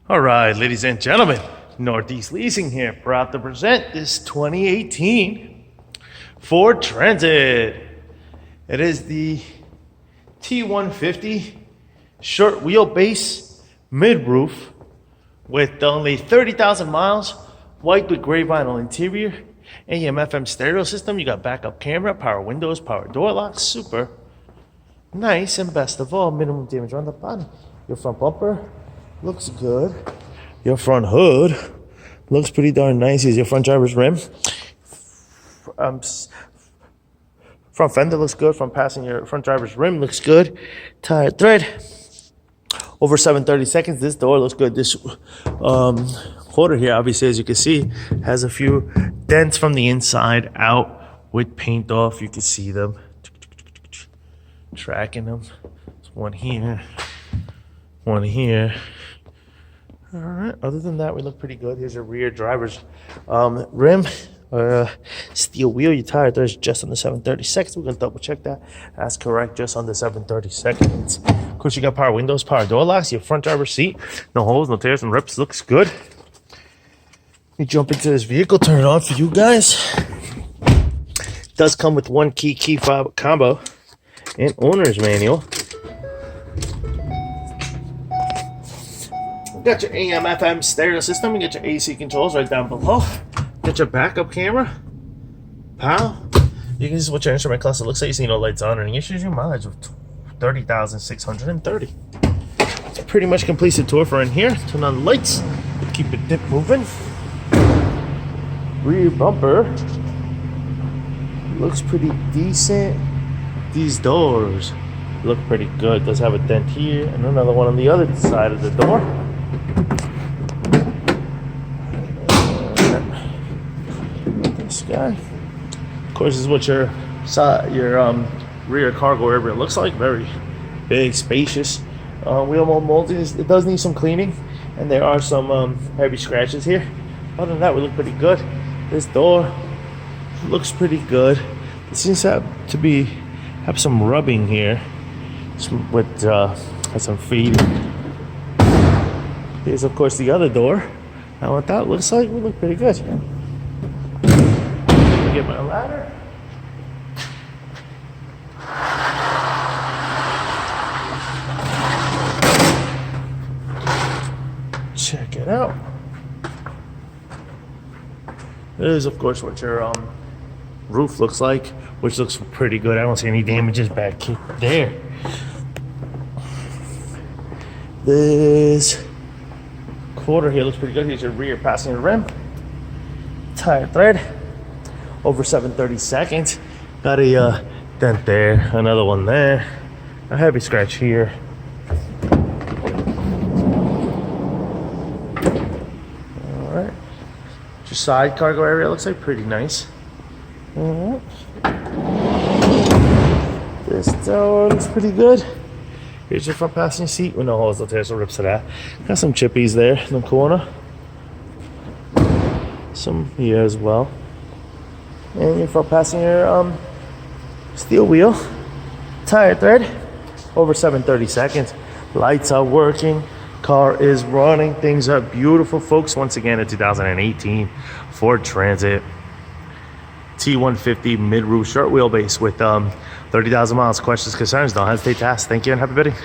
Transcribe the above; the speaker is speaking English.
All right, ladies and gentlemen, Northeast Leasing here, proud to present this 2018 Ford Transit. It is the T-150 short wheelbase mid-roof with only 30,000 miles, white with gray vinyl interior, AM/FM stereo system. You got backup camera, power windows, power door locks, super nice, and best of all, minimum damage on the bottom. Your front bumper looks good. Your front hood looks pretty darn nice. Here's your front driver's rim. Front fender looks good. Front driver's rim looks good. Tire thread. Over 730 seconds. This door looks good. This quarter here, obviously, as you can see, has a few dents from the inside out with paint off. You can see them. Tracking them. There's one here. One here. All right, other than that, we look pretty good. Here's your rear driver's rim, steel wheel. Your tire there's just under 730 seconds. We're gonna double check that. That's correct, just under 730 seconds. Of course, you got power windows, power door locks. Your front driver's seat, no holes, no tears, and rips. Looks good. Let me jump into this vehicle, turn it on for you guys. It does come with one key fob combo and owner's manual. Got your AM/FM stereo system. You got your AC controls right down below. Got your backup camera. Pow. You can see what your instrument cluster looks like. You see no lights on, and it shows you mileage of 30,630. It's pretty much completes the tour for in here. Turn on the lights. Keep it dip moving. Rear bumper looks pretty decent. These doors look pretty good. Does have a dent here and another one on the other side of the door. This guy. Of course, this is what your rear cargo area looks like. Very big, spacious. Wheel molding. It does need some cleaning, and there are some heavy scratches here. Other than that, we look pretty good. This door looks pretty good. It seems to have some rubbing here, with some feeding. Here's, of course, the other door. Now, what that looks like, we look pretty good. Let me get my ladder. Check it out. This is, of course, what your roof looks like, which looks pretty good. I don't see any damages back there. This quarter here looks pretty good. Here's your rear passenger rim. Tire thread. Over 730 seconds. Got a dent there. Another one there. A heavy scratch here. Alright. Your side cargo area looks like pretty nice. Alright. This door looks pretty good. Here's your front passenger seat with no holes, no tears, no rips to that. Got some chippies there in the corner. Some here as well. And your front passenger steel wheel. Tire thread. Over 730 seconds. Lights are working. Car is running. Things are beautiful, folks. Once again, a 2018 Ford Transit T-150 mid-roof short wheelbase with 30,000 miles. Questions, concerns, don't hesitate to ask. Thank you and happy bidding.